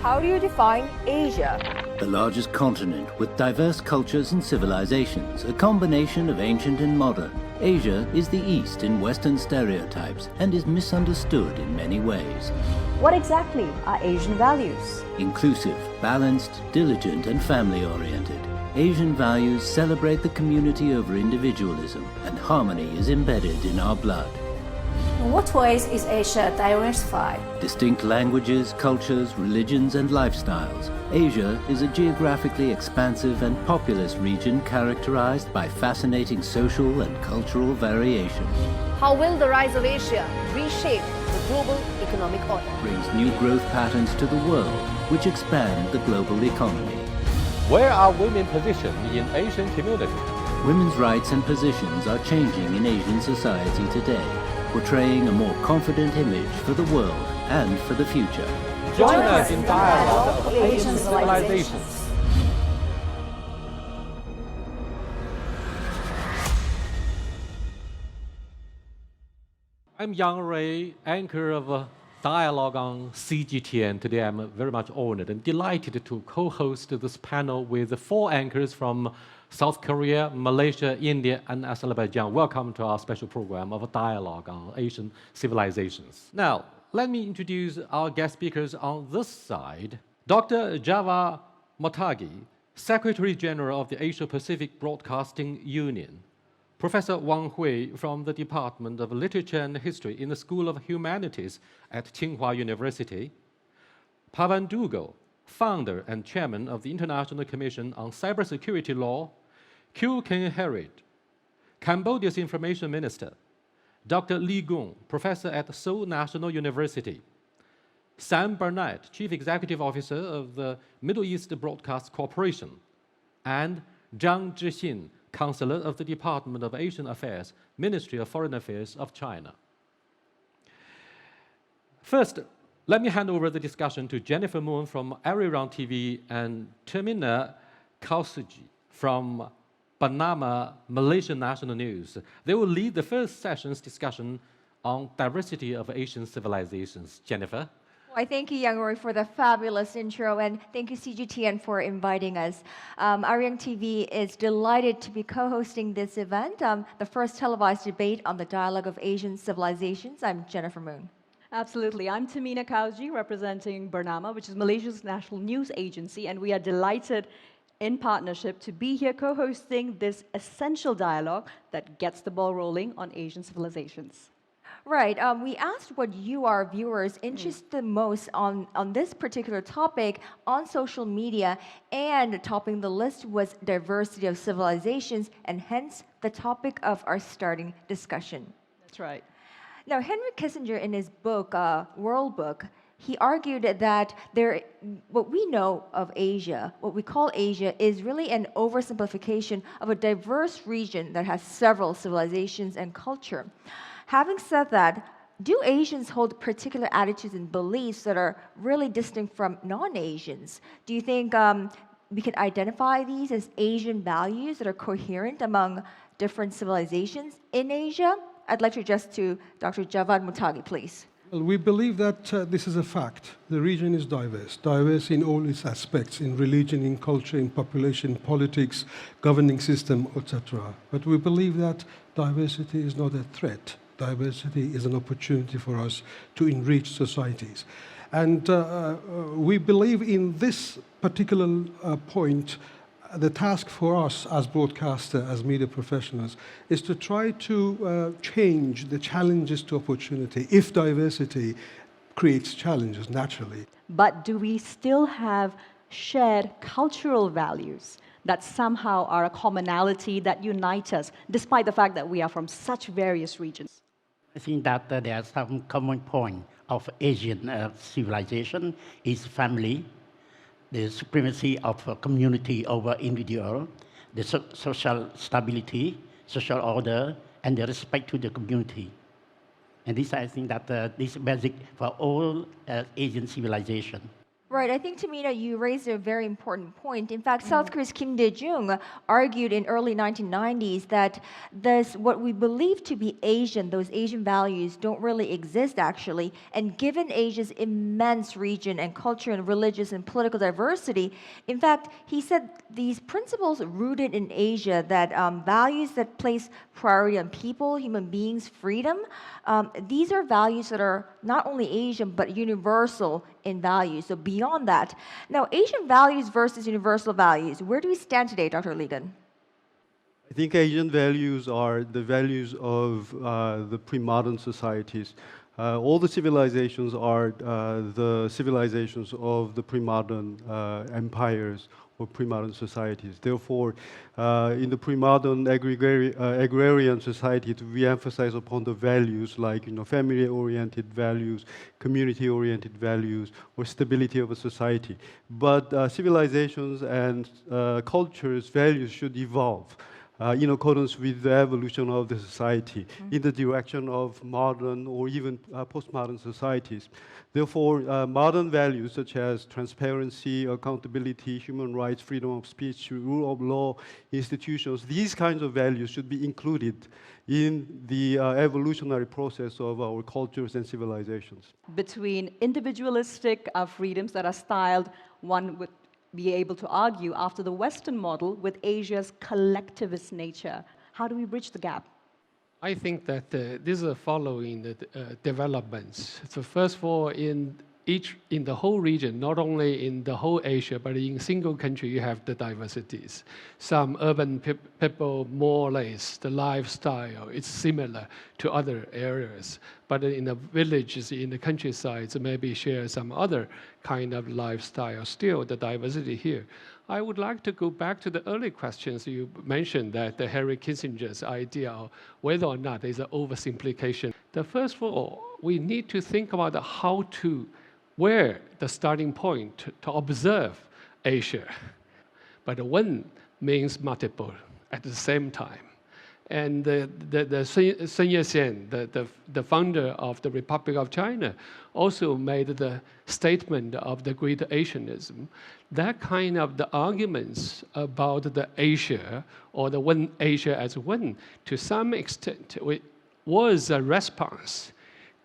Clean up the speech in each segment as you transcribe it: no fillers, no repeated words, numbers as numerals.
How do you define Asia? The largest continent with diverse cultures and civilizations, a combination of ancient and modern. Asia is the East in Western stereotypes and is misunderstood in many ways. What exactly are Asian values? Inclusive, balanced, diligent, and family-oriented. Asian values celebrate the community over individualism, and harmony is embedded in our blood. In what ways is Asia diversified? Distinct languages, cultures, religions, and lifestyles. Asia is a geographically expansive and populous region characterized by fascinating social and cultural variation. How will the rise of Asia reshape the global economic order? Brings new growth patterns to the world, which expand the global economy. Where are women positioned in Asian community? Women's rights and positions are changing in Asian society today, portraying a more confident image for the world and for the future. Join us in dialogue of Asian civilizations. I'm Yang Rui의, anchor of Dialogue on CGTN. Today I'm very much honored and delighted to co-host this panel with 4 anchors from South Korea, Malaysia, India, and Azerbaijan. Welcome to our special program of Dialogue on Asian Civilizations. Now, let me introduce our guest speakers on this side. Dr. Javad Motagi, Secretary General of the Asia-Pacific Broadcasting Union. Professor Wang Hui from the Department of Literature and History in the School of Humanities at Tsinghua University. Pavan Dugal, founder and chairman of the International Commission on Cybersecurity Law. Kyu Ken Harrit, Cambodia's information minister. Dr. Lee Gung, professor at Seoul National University. Sam Barnettın, chief executive officer of the Middle East Broadcast Corporation. And Zhang Zhixin, Counselor of the Department of Asian Affairs, Ministry of Foreign Affairs of China. First, let me hand over the discussion to Jennifer Moon from Ari랑TV and Termina Kausuji from Bernama, Malaysian National News. They will lead the first session's discussion on diversity of Asian civilizations. Jennifer? I thank you, Yang Rui, for the fabulous intro, and thank you, CGTN, for inviting us. Ari랑TV is delighted to be co-hosting this event, the first televised debate on the dialogue of Asian civilizations. I'm Jennifer Moon. Absolutely. I'm Termina Kausuji, representing Bernama, which is Malaysia's national news agency, and we are delighted in partnership to be here co-hosting this essential dialogue that gets the ball rolling on Asian civilizations. Right. We asked what you, our viewers, interest the most on this particular topic on social media, and topping the list was diversity of civilizations, and hence the topic of our starting discussion. That's right. Now, Henry Kissinger, in his book, World Book, he argued that what we know of Asia, what we call Asia, is really an oversimplification of a diverse region that has several civilizations and culture. Having said that, do Asians hold particular attitudes and beliefs that are really distinct from non-Asians? Do you think we can identify these as Asian values that are coherent among different civilizations in Asia? I'd like to address to Dr. Javad Motagi, please. Well, we believe that this is a fact. The region is diverse in all its aspects, in religion, in culture, in population, politics, governing system, etc. But we believe that diversity is not a threat. Diversity is an opportunity for us to enrich societies. And we believe in this particular point, the task for us as broadcasters, as media professionals, is to try to change the challenges to opportunity if diversity creates challenges naturally. But do we still have shared cultural values that somehow are a commonality that unite us, despite the fact that we are from such various regions? I think that there are some common point of Asian civilization is family, the supremacy of community over individual, the social stability, social order, and the respect to the community. And this, I think that this is basic for all Asian civilization. Right, I think, Tamina, you raised a very important point. In fact, South Korea's Kim Dae-jung argued in early 1990s that what we believe to be Asian, those Asian values, don't really exist actually. And given Asia's immense region and culture and religious and political diversity, in fact, he said these principles rooted in Asia, that values that place priority on people, human beings, freedom, these are values that are not only Asian but universal in values. So beyond that, now Asian values versus universal values, where do we stand today, Dr. Ligon? I think Asian values are the values of the pre-modern societies. All the civilizations are the civilizations of the pre-modern empires or pre-modern societies. Therefore, in the pre-modern agrarian society, we emphasize upon the values like family-oriented values, community-oriented values, or stability of a society. But civilizations and cultures' values should evolve in accordance with the evolution of the society in the direction of modern or even postmodern societies. Therefore, modern values such as transparency, accountability, human rights, freedom of speech, rule of law, institutions, these kinds of values should be included in the evolutionary process of our cultures and civilizations. Between individualistic freedoms that are styled, one would be able to argue, after the Western model, with Asia's collectivist nature. How do we bridge the gap? I think that these are following the developments. So first of all, in the whole region, not only in the whole Asia, but in single country, you have the diversities. Some urban people, more or less, the lifestyle is similar to other areas. But in the villages, in the countryside, maybe share some other kind of lifestyle. Still, the diversity here. I would like to go back to the early questions you mentioned, that the Henry Kissinger's idea of whether or not there's an oversimplification. The first of all, we need to think about where the starting point to observe Asia. But one means multiple at the same time. And Sun Yat-sen, the founder of the Republic of China, also made the statement of the Great Asianism. That kind of the arguments about the Asia or the one Asia as one, to some extent, was a response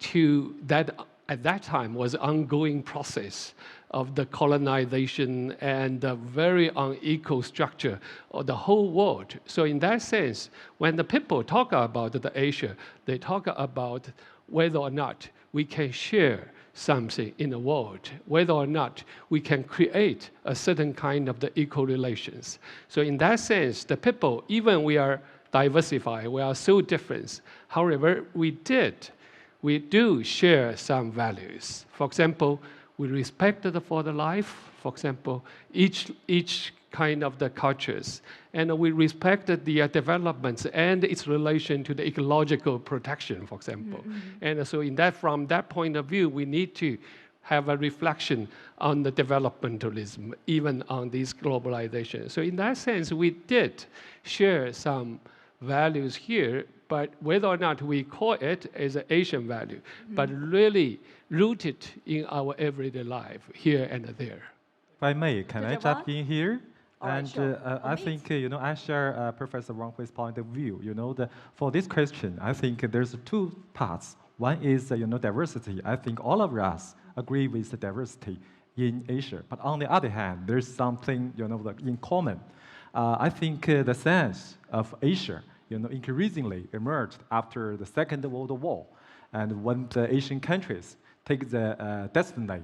to that. At that time, was an ongoing process of the colonization and the very unequal structure of the whole world. So in that sense, when the people talk about the Asia, they talk about whether or not we can share something in the world, whether or not we can create a certain kind of the equal relations. So in that sense, the people, even we are diversified, we are so different, however, we do share some values. For example, we respect for the life, for example, each kind of the cultures. And we respect the developments and its relation to the ecological protection, for example. And so from that point of view, we need to have a reflection on the developmentalism, even on this globalization. So in that sense, we did share some values here, but whether or not we call it as an Asian value, but really rooted in our everyday life here and there. If I may, can I jump in here? Right, sure. I think I share Professor Wang Hui's point of view. For this question, I think there's two parts. One is diversity. I think all of us agree with the diversity in Asia. But on the other hand, there's something in common. I think the sense of Asia increasingly emerged after the Second World War, and when the Asian countries take the destiny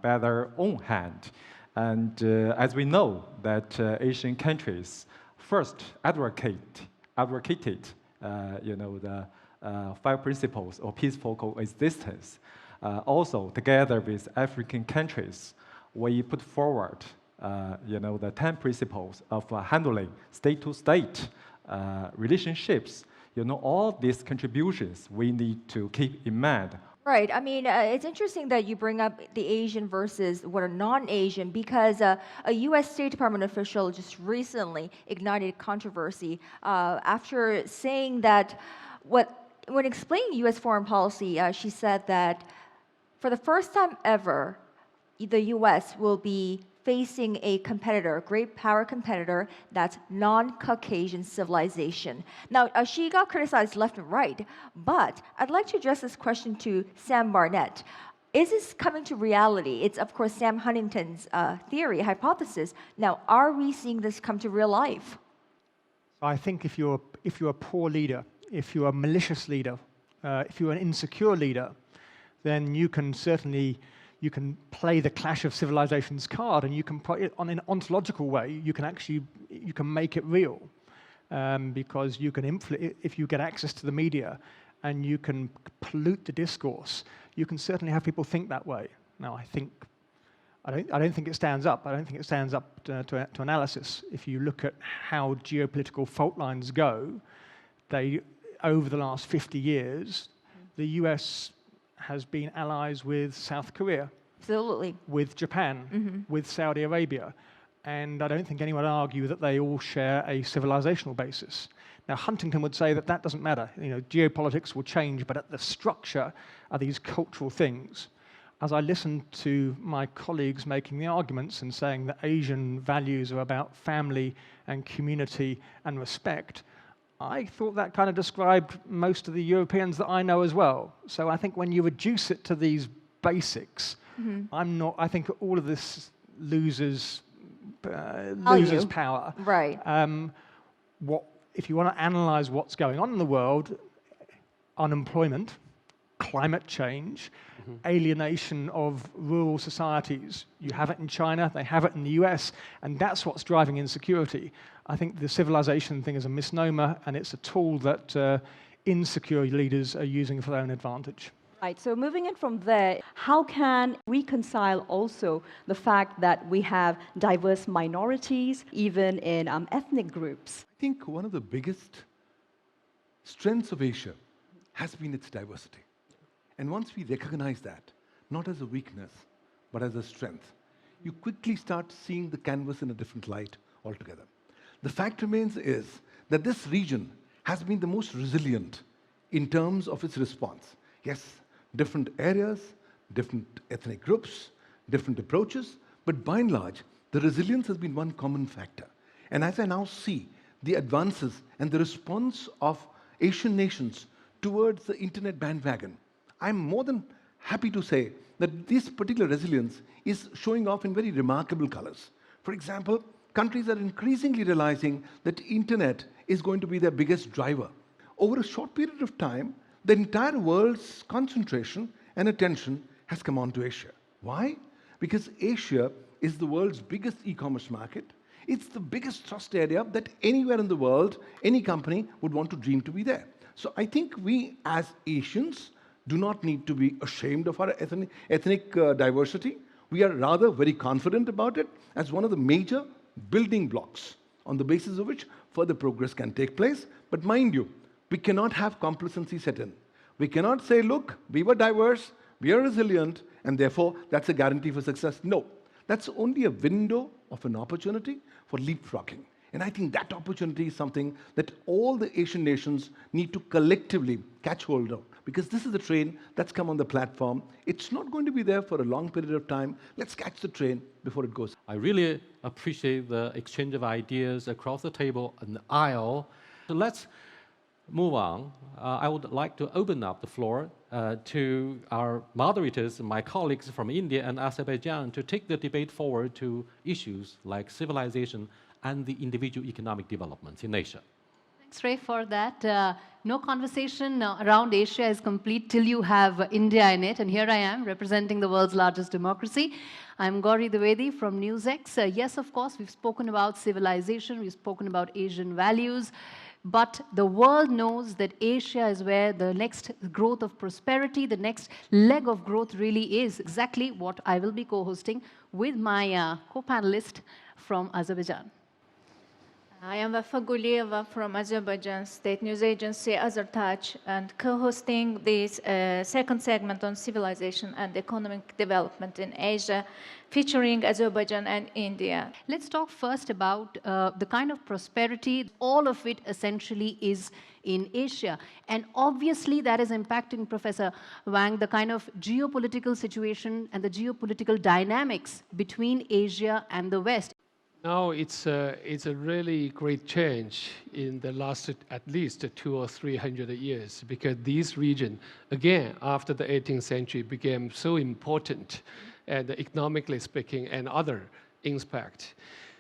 by their own hand. And as we know that Asian countries first advocated the 5 principles of peaceful coexistence. Also, together with African countries, we put forward the 10 principles of handling state-to-state relationships. All these contributions we need to keep in mind. Right. I mean, it's interesting that you bring up the Asian versus what are non-Asian, because a U.S. State Department official just recently ignited controversy after saying that when explaining U.S. foreign policy, she said that for the first time ever, the US will be facing a competitor, great power competitor, that's non-Caucasian civilization. Now, she got criticized left and right, but I'd like to address this question to Sam Barnett. Is this coming to reality? It's, of course, Sam Huntington's theory, hypothesis. Now, are we seeing this come to real life? I think if you're a poor leader, if you're a malicious leader, if you're an insecure leader, then you can play the clash of civilizations card, and you can put it on an ontological way. You can make it real, because you can if you get access to the media, and you can pollute the discourse. You can certainly have people think that way. Now, I don't think it stands up. I don't think it stands up to analysis. If you look at how geopolitical fault lines go, over the last 50 years, the US has been allies with South Korea. Absolutely. With Japan, with Saudi Arabia. And I don't think anyone would argue that they all share a civilizational basis. Now, Huntington would say that that doesn't matter. Geopolitics will change, but at the structure are these cultural things. As I listened to my colleagues making the arguments and saying that Asian values are about family and community and respect, I thought that kind of described most of the Europeans that I know as well. So I think when you reduce it to these basics, I think all of this loses power. Right. If you want to analyze what's going on in the world, unemployment, climate change, alienation of rural societies. You have it in China, they have it in the US, and that's what's driving insecurity. I think the civilization thing is a misnomer, and it's a tool that insecure leaders are using for their own advantage. Right, so moving in from there, how can we reconcile also the fact that we have diverse minorities, even in ethnic groups? I think one of the biggest strengths of Asia has been its diversity. And once we recognize that, not as a weakness, but as a strength, you quickly start seeing the canvas in a different light altogether. The fact remains is that this region has been the most resilient in terms of its response. Yes, different areas, different ethnic groups, different approaches, but by and large, the resilience has been one common factor. And as I now see the advances and the response of Asian nations towards the internet bandwagon, I'm more than happy to say that this particular resilience is showing off in very remarkable colors. For example, countries are increasingly realizing that internet is going to be their biggest driver. Over a short period of time, the entire world's concentration and attention has come on to Asia. Why? Because Asia is the world's biggest e-commerce market. It's the biggest trust area that anywhere in the world, any company would want to dream to be there. So I think we as Asians do not need to be ashamed of our ethnic diversity. We are rather very confident about it as one of the major building blocks on the basis of which further progress can take place. But mind you, we cannot have complacency set in. We cannot say, look, we were diverse, we are resilient, and therefore that's a guarantee for success. No, that's only a window of an opportunity for leapfrogging. And I think that opportunity is something that all the Asian nations need to collectively catch hold of, because this is the train that's come on the platform. It's not going to be there for a long period of time. Let's catch the train before it goes. I really appreciate the exchange of ideas across the table and the aisle. So let's move on. I would like to open up the floor to our moderators, my colleagues from India and Azerbaijan, to take the debate forward to issues like civilization and the individual economic developments in Asia. Thanks, Ray, for that. No conversation around Asia is complete till you have India in it. And here I am, representing the world's largest democracy. I'm Gauri Dwivedi from NewsX. Yes, of course, we've spoken about civilization, we've spoken about Asian values. But the world knows that Asia is where the next growth of prosperity, the next leg of growth really is. Exactly what I will be co-hosting with my co-panelist from Azerbaijan. I am Vafa Gulieva from Azerbaijan State News Agency, AZERTAC, and co-hosting this second segment on civilization and economic development in Asia, featuring Azerbaijan and India. Let's talk first about the kind of prosperity, all of it essentially is in Asia. And obviously that is impacting, Professor Wang, the kind of geopolitical situation and the geopolitical dynamics between Asia and the West. Now it's a really great change in the last at least 200 or 300 years, because this region, again, after the 18th century, became so important, and economically speaking, and other impact.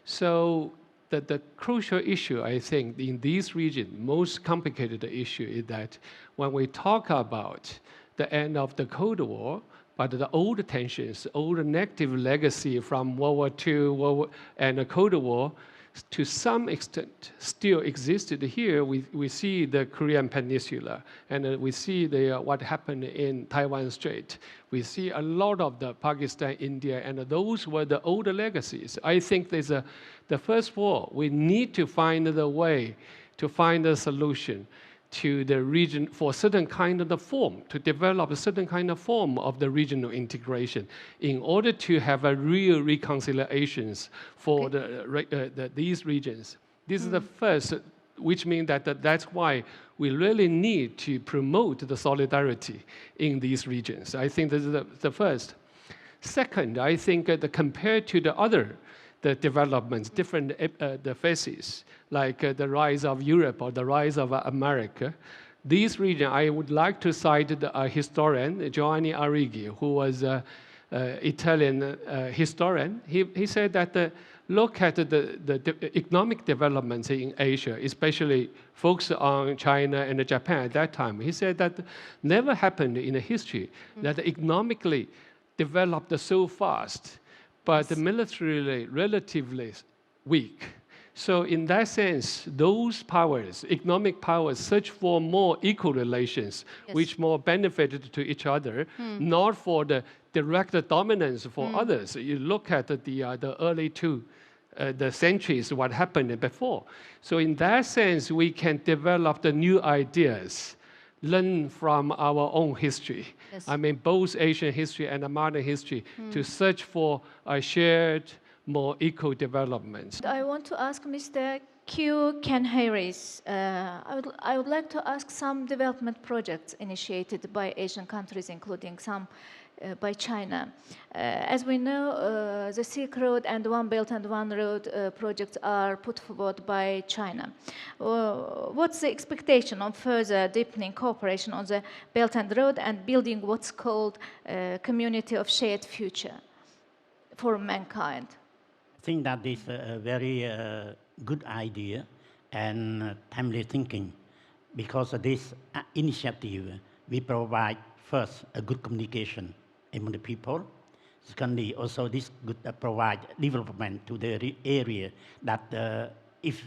So the crucial issue, I think, in this region, most complicated issue is that when we talk about the end of the Cold War, but the old tensions, old negative legacy from World War II and the Cold War, to some extent still existed here. We see the Korean Peninsula, and we see what happened in Taiwan Strait. We see a lot of the Pakistan, India, and those were the older legacies. I think there's the first of all, we need to find the way to find a solution to the region for certain kind of the form, to develop a certain kind of form of the regional integration in order to have a real reconciliations for these regions. This is the first, which means that's why we really need to promote the solidarity in these regions. I think this is the first. Second, I think compared to the other developments, different the phases, like the rise of Europe or the rise of America. This region, I would like to cite a historian, Giovanni Arrighi, who was an Italian historian. He said that look at the economic developments in Asia, especially focused on China and Japan at that time. He said that never happened in the history that economically developed so fast, but militarily relatively weak. So in that sense, those powers, economic powers, search for more equal relations, which more benefited to each other, not for the direct dominance for others. You look at the early the centuries, what happened before. So in that sense, we can develop the new ideas, learn from our own history. Yes. I mean, both Asian history and modern history, to search for a shared, more equal development. I want to ask Mr. Q. Ken Harris. I would like to ask some development projects initiated by Asian countries, including some by China. As we know, the Silk Road and One Belt and One Road projects are put forward by China. What's the expectation on further deepening cooperation on the Belt and Road and building what's called a community of shared future for mankind? I think that is a very good idea and timely thinking, because of this initiative, we provide first a good communication among the people. Secondly, also this could provide development to the area that if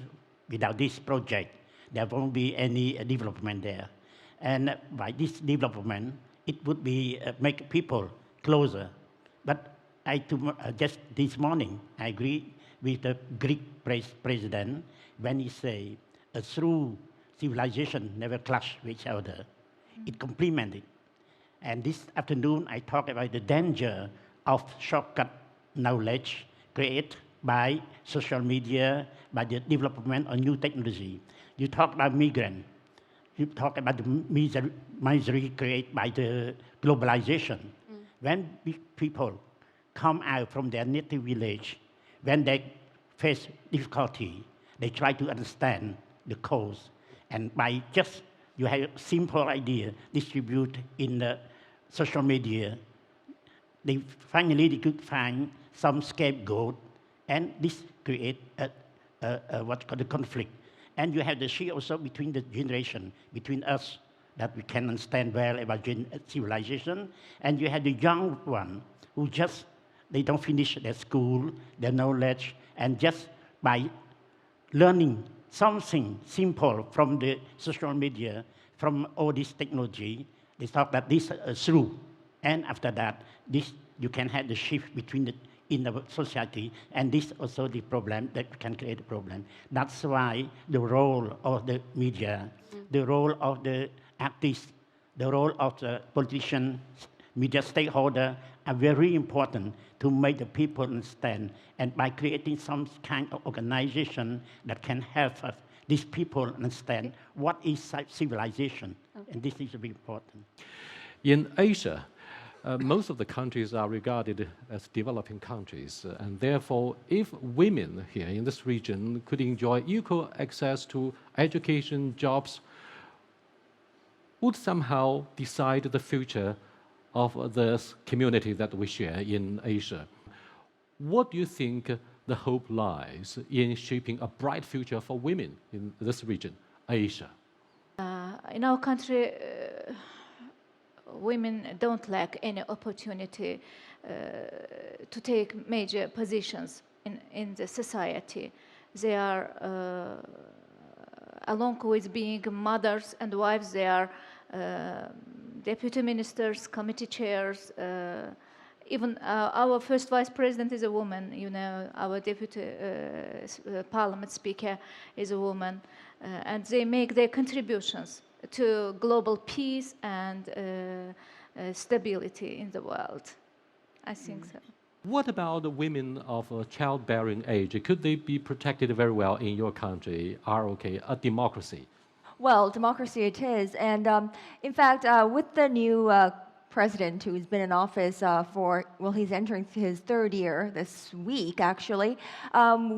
without this project, there won't be any development there. And by this development, it would be make people closer. But just this morning, I agree with the Greek president when he say, a true civilization never clash with each other. It complemented. And this afternoon, I talked about the danger of shortcut knowledge created by social media, by the development of new technology. You talk about migrants. You talk about the misery created by the globalization. When people come out from their native village, when they face difficulty, they try to understand the cause. And by just, you have a simple idea, distribute in the social media, they could find some scapegoat, and this create what's called a conflict. And you have the shift also between the generation, between us, that we can understand well about civilization, and you have the young one who just, they don't finish their school, their knowledge, and just by learning something simple from the social media, from all this technology, they thought that this is true. And after that, you can have the shift between the in the society, and this also the problem that can create a problem. That's why the role of the media, the role of the artists, the role of the politicians, media stakeholder are very important to make the people understand. And by creating some kind of organization that can help these people understand what is civilization, and this is very important. In Asia, most of the countries are regarded as developing countries, and therefore, if women here in this region could enjoy equal access to education, jobs, would somehow decide the future of this community that we share in Asia. What do you think the hope lies in shaping a bright future for women in this region, Asia? In our country, women don't lack any opportunity to take major positions in the society. They are, along with being mothers and wives, they are deputy ministers, committee chairs. Even our first vice president is a woman. You know, our deputy parliament speaker is a woman, and they make their contributions to global peace and stability in the world. I think so. What about the women of childbearing age? Could they be protected very well in your country, ROK, a democracy? Well, democracy it is. And in fact, with the new president who's been in office he's entering his third year this week, actually,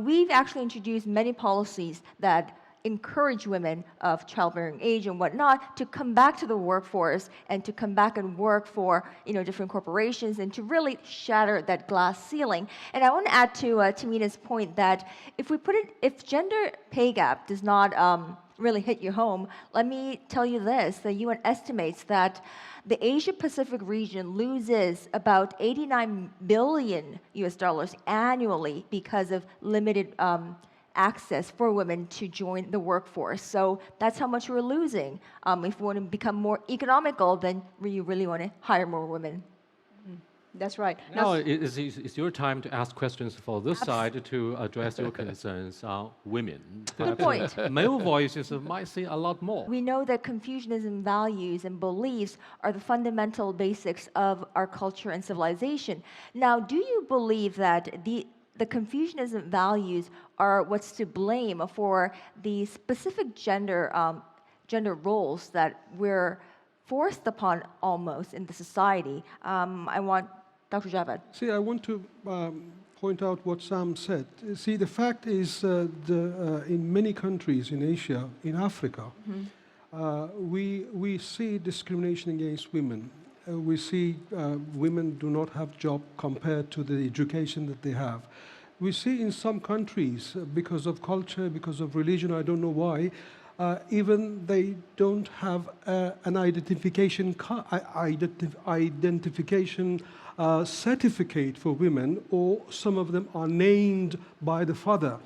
we've actually introduced many policies that encourage women of childbearing age and whatnot to come back to the workforce and to come back and work for different corporations and to really shatter that glass ceiling. And I want to add to Tamina's point that if gender pay gap does not really hit you home, let me tell you this: the UN estimates that the Asia Pacific region loses about $89 billion annually because of limited access for women to join the workforce. So that's how much we're losing. If we want to become more economical, then you really want to hire more women. That's right. Now it's your time to ask questions for this side to address your concerns on women. Good point. Male voices might say a lot more. We know that Confucianism values and beliefs are the fundamental basics of our culture and civilization. Now, do you believe that the Confucianism values are what's to blame for the specific gender roles that we're forced upon almost in the society? I want Dr. Javad. See, I want to point out what Sam said. See, the fact is in many countries in Asia, in Africa, we see discrimination against women. We see women do not have job compared to the education that they have. We see in some countries, because of culture, because of religion, I don't know why, even they don't have an identification certificate for women, or some of them are named by the father.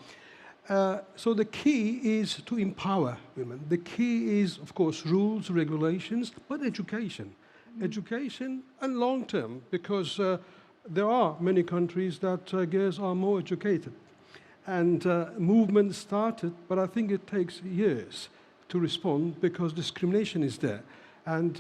So the key is to empower women. The key is, of course, rules, regulations, but education. Education and long term, because there are many countries that girls are more educated. And movement started, but I think it takes years to respond because discrimination is there. And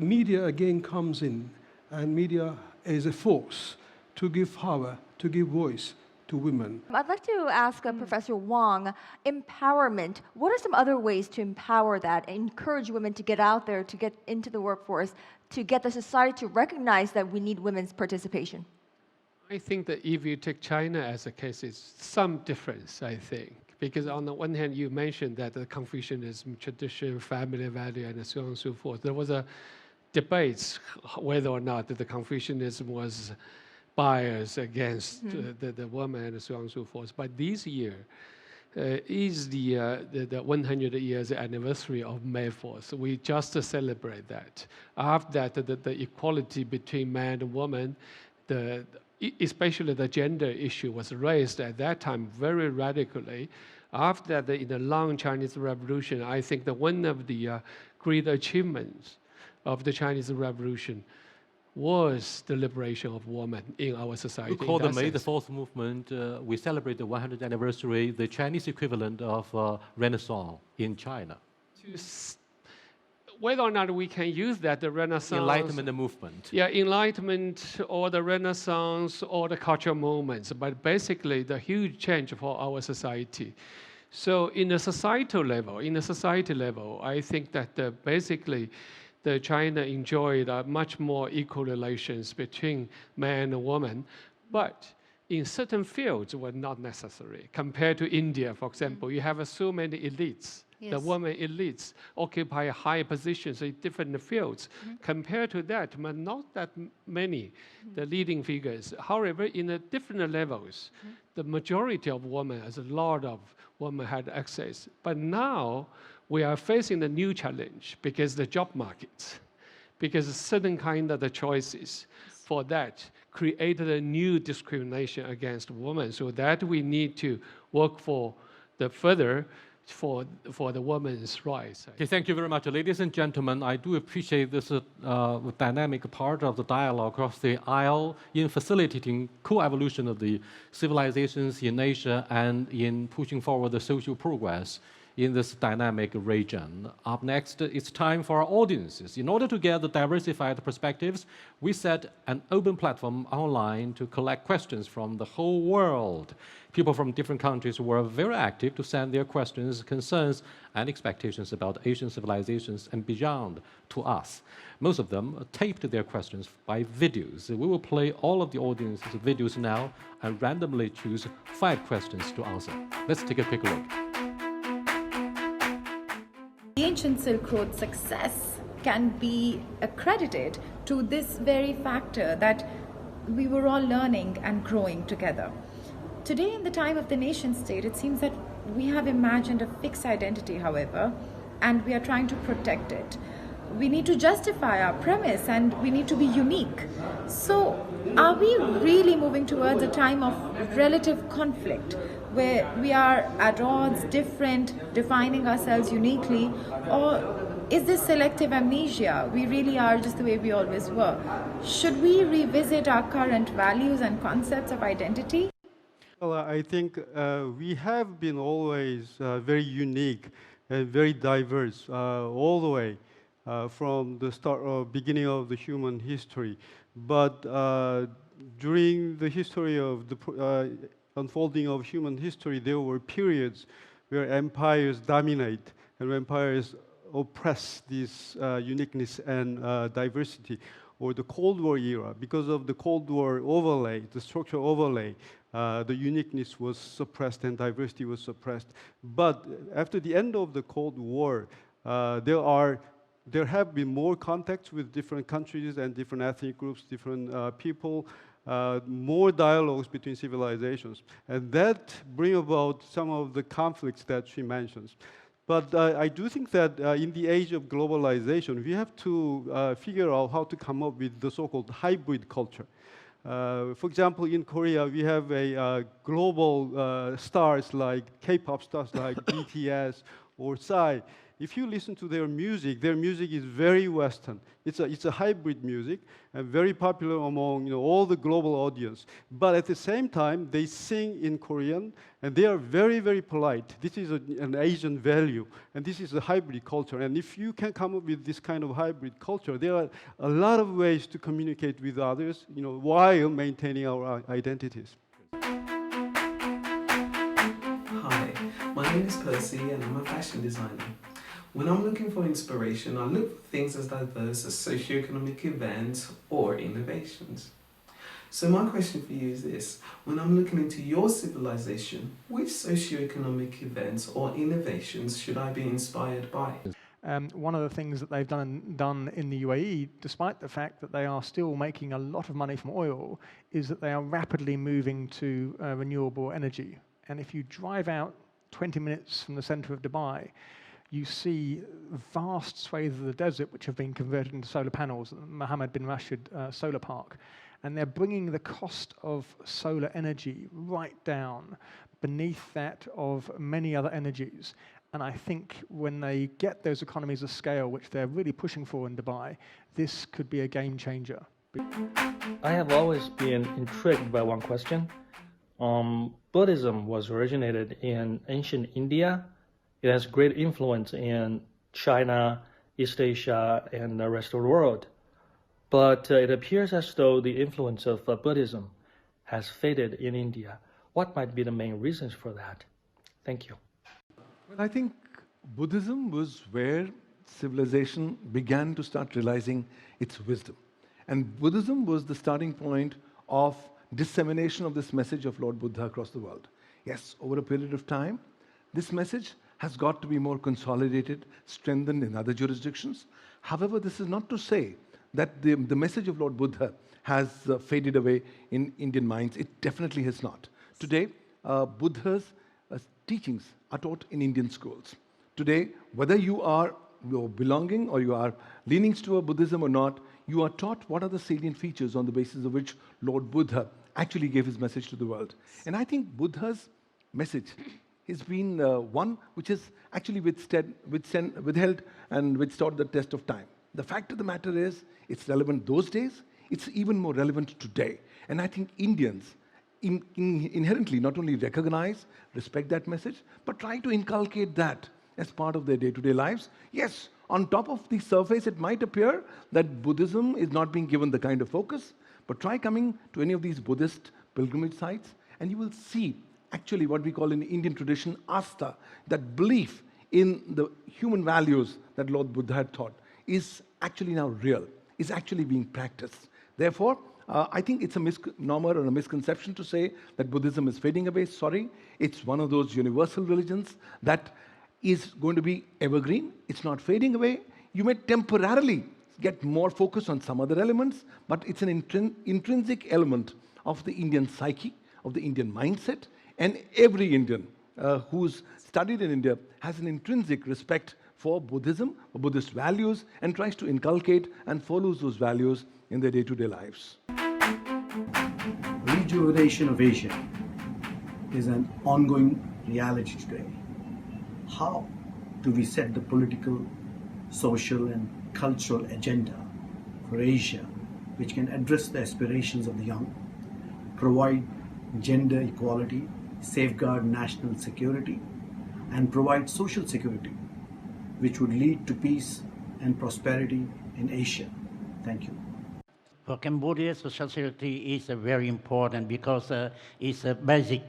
media again comes in, and media is a force to give power, to give voice to women. I'd like to ask Professor Wang, empowerment, what are some other ways to empower that, encourage women to get out there, to get into the workforce, to get the society to recognize that we need women's participation? I think that if you take China as a case, it's some difference, I think. Because on the one hand, you mentioned that the Confucianism, tradition, family value, and so on and so forth. There was a debate whether or not the Confucianism was biased against the woman and so on and so forth. But this year is the 100 years anniversary of May 4th. We just celebrate that. After that, the equality between man and woman, especially the gender issue was raised at that time very radically. After that, in the long Chinese Revolution, I think that one of the great achievements of the Chinese Revolution was the liberation of women in our society. We call in the that May the sense. 4th movement. We celebrate the 100th anniversary, the Chinese equivalent of Renaissance in China. Whether or not we can use that, the Renaissance... Enlightenment movement. Yeah, Enlightenment or the Renaissance or the cultural moments, but basically the huge change for our society. So in the societal level, I think that basically the China enjoyed much more equal relations between man and woman, but in certain fields were not necessary. Compared to India, for example, you have so many elites. The Yes. women elites occupy high positions in different fields. Compared to that, but not that many, the leading figures. However, in the different levels, the majority of women, as a lot of women had access. But now we are facing the new challenge because the job markets, because certain kind of the choices for that created a new discrimination against women. So that we need to work for the further for the women's rights. Okay, thank you very much. Ladies and gentlemen, I do appreciate this dynamic part of the dialogue across the aisle in facilitating co-evolution of the civilizations in Asia and in pushing forward the social progress in this dynamic region. Up next, it's time for our audiences. In order to get the diversified perspectives, we set an open platform online to collect questions from the whole world. People from different countries were very active to send their questions, concerns, and expectations about Asian civilizations and beyond to us. Most of them taped their questions by videos. We will play all of the audience's videos now and randomly choose 5 questions to answer. Let's take a quick look. The ancient Silk Road success can be accredited to this very factor that we were all learning and growing together. Today, in the time of the nation state, it seems that we have imagined a fixed identity, however, and we are trying to protect it. We need to justify our premise and we need to be unique. So, are we really moving towards a time of relative conflict where we are at odds, different, defining ourselves uniquely, or is this selective amnesia? We really are just the way we always were. Should we revisit our current values and concepts of identity? Well, I think we have been always very unique and very diverse all the way from the beginning of the human history. But during the history of the unfolding of human history, there were periods where empires dominate and empires oppress this uniqueness and diversity, or the Cold War era. Because of the Cold War overlay, the structural overlay, the uniqueness was suppressed and diversity was suppressed. But after the end of the Cold War, there have been more contacts with different countries and different ethnic groups, different people, more dialogues between civilizations. And that bring about some of the conflicts that she mentions. But I do think that in the age of globalization, we have to figure out how to come up with the so-called hybrid culture. For example, in Korea, we have a global stars like K-pop stars like BTS or Psy. If you listen to their music is very Western. It's a hybrid music and very popular among all the global audience. But at the same time, they sing in Korean and they are very, very polite. This is an Asian value and this is a hybrid culture. And if you can come up with this kind of hybrid culture, there are a lot of ways to communicate with others, while maintaining our identities. Hi, my name is Percy and I'm a fashion designer. When I'm looking for inspiration, I look for things as diverse as socioeconomic events or innovations. So my question for you is this: when I'm looking into your civilization, which socioeconomic events or innovations should I be inspired by? One of the things that they've done in the UAE, despite the fact that they are still making a lot of money from oil, is that they are rapidly moving to renewable energy. And if you drive out 20 minutes from the center of Dubai, you see vast swathes of the desert which have been converted into solar panels, Mohammed bin Rashid Solar Park. And they're bringing the cost of solar energy right down beneath that of many other energies. And I think when they get those economies of scale, which they're really pushing for in Dubai, this could be a game changer. I have always been intrigued by one question. Buddhism was originated in ancient India. It has great influence in China, East Asia, and the rest of the world. But it appears as though the influence of Buddhism has faded in India. What might be the main reasons for that? Thank you. Well, I think Buddhism was where civilization began to start realizing its wisdom. And Buddhism was the starting point of dissemination of this message of Lord Buddha across the world. Yes, over a period of time, this message has got to be more consolidated, strengthened in other jurisdictions. However, this is not to say that the message of Lord Buddha has faded away in Indian minds. It definitely has not. Today, Buddha's teachings are taught in Indian schools. Today, whether you're belonging or you are leaning toward Buddhism or not, you are taught what are the salient features on the basis of which Lord Buddha actually gave his message to the world. And I think Buddha's message has been one which has actually withheld and withstood the test of time. The fact of the matter is, it's relevant those days, it's even more relevant today. And I think Indians inherently not only recognize, respect that message, but try to inculcate that as part of their day-to-day lives. Yes, on top of the surface, it might appear that Buddhism is not being given the kind of focus, but try coming to any of these Buddhist pilgrimage sites, and you will see actually what we call in Indian tradition, asta, that belief in the human values that Lord Buddha had taught is actually now real, is actually being practiced. Therefore, I think it's a misnomer or a misconception to say that Buddhism is fading away. Sorry, it's one of those universal religions that is going to be evergreen. It's not fading away. You may temporarily get more focus on some other elements, but it's an intrinsic element of the Indian psyche, of the Indian mindset, and every Indian who's studied in India has an intrinsic respect for Buddhism, for Buddhist values, and tries to inculcate and follows those values in their day-to-day lives. Rejuvenation of Asia is an ongoing reality today. How do we set the political, social, and cultural agenda for Asia, which can address the aspirations of the young, provide gender equality, safeguard national security, and provide social security, which would lead to peace and prosperity in Asia? Thank you. For Cambodia, social security is very important because it's a basic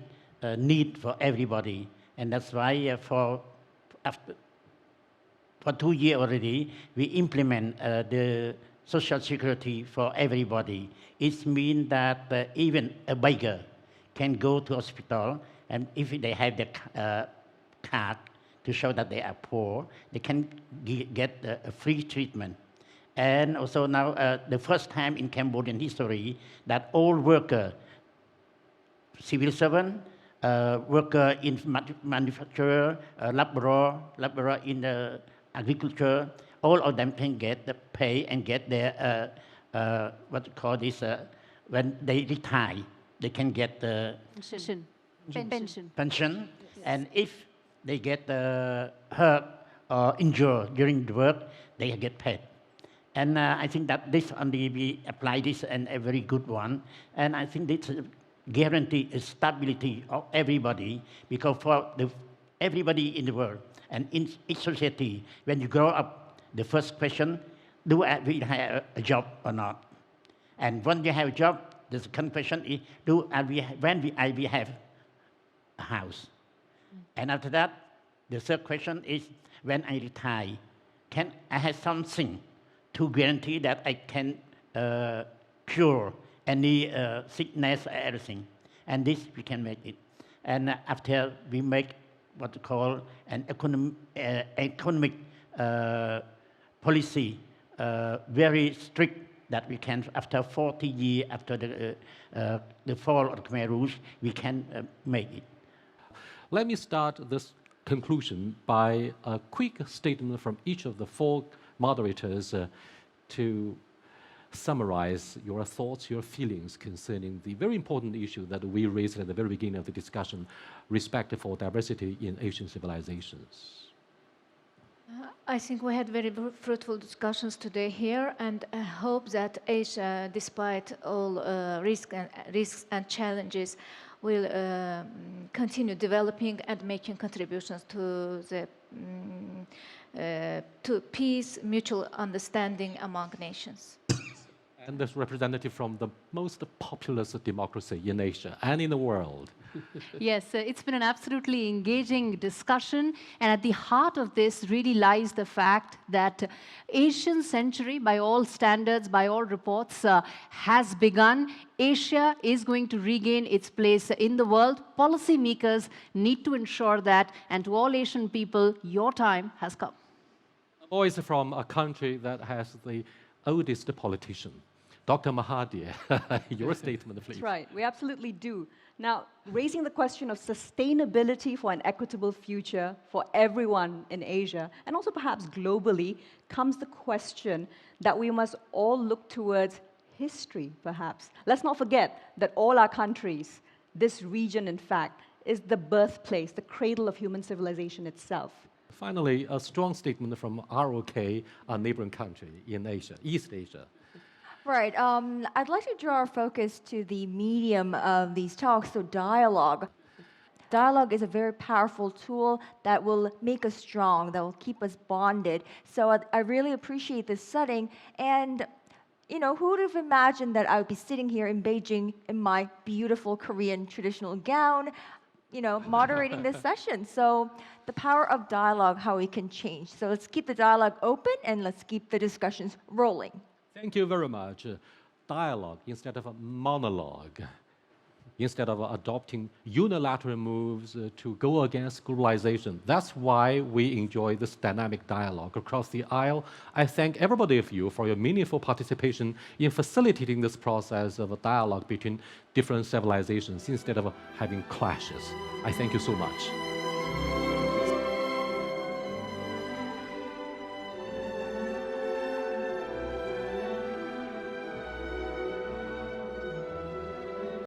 need for everybody. And that's why for 2 years already, we implement the social security for everybody. It means that even a beggar can go to hospital, and if they have the card to show that they are poor, they can get a free treatment. And also now, the first time in Cambodian history that all workers, civil servant, worker in manufacture, laborer in the agriculture, all of them can get the pay and get their what you call this when they retire, they can get the pension. Yes. And if they get hurt or injured during the work, they get paid. And I think that this only we apply this and a very good one. And I think this guarantee stability of everybody, because for everybody in the world and in each society, when you grow up, the first question, do we have a job or not? And when you have a job, the second question is, when we have a house? And after that, the third question is, when I retire, can I have something to guarantee that I can cure any sickness or everything? And this we can make it. And after we make what we call an economic policy, very strict, that we can, after 40 years, after the fall of the Khmer Rouge, we can make it. Let me start this conclusion by a quick statement from each of the four moderators to summarize your thoughts, your feelings concerning the very important issue that we raised at the very beginning of the discussion, respect for diversity in Asian civilizations. I think we had very fruitful discussions today here, and I hope that Asia, despite all risks and challenges, will continue developing and making contributions to the to peace, mutual understanding among nations. And this representative from the most populous democracy in Asia and in the world. Yes, it's been an absolutely engaging discussion, and at the heart of this really lies the fact that Asian century, by all standards, by all reports, has begun. Asia is going to regain its place in the world. Policymakers need to ensure that, and to all Asian people, your time has come. A voice from a country that has the oldest politician. Dr. Mahathir, your statement, please. That's right, we absolutely do. Now, raising the question of sustainability for an equitable future for everyone in Asia, and also perhaps globally, comes the question that we must all look towards history, perhaps. Let's not forget that all our countries, this region, in fact, is the birthplace, the cradle of human civilization itself. Finally, a strong statement from ROK, a neighboring country in Asia, East Asia. Right. I'd like to draw our focus to the medium of these talks, so dialogue. Dialogue is a very powerful tool that will make us strong, that will keep us bonded. So I really appreciate this setting. And, you know, who would have imagined that I would be sitting here in Beijing in my beautiful Korean traditional gown, you know, moderating this session. So the power of dialogue, how we can change. So let's keep the dialogue open and let's keep the discussions rolling. Thank you very much. Dialogue instead of a monologue. Instead of adopting unilateral moves to go against globalization. That's why we enjoy this dynamic dialogue across the aisle. I thank everybody of you for your meaningful participation in facilitating this process of a dialogue between different civilizations instead of having clashes. I thank you so much.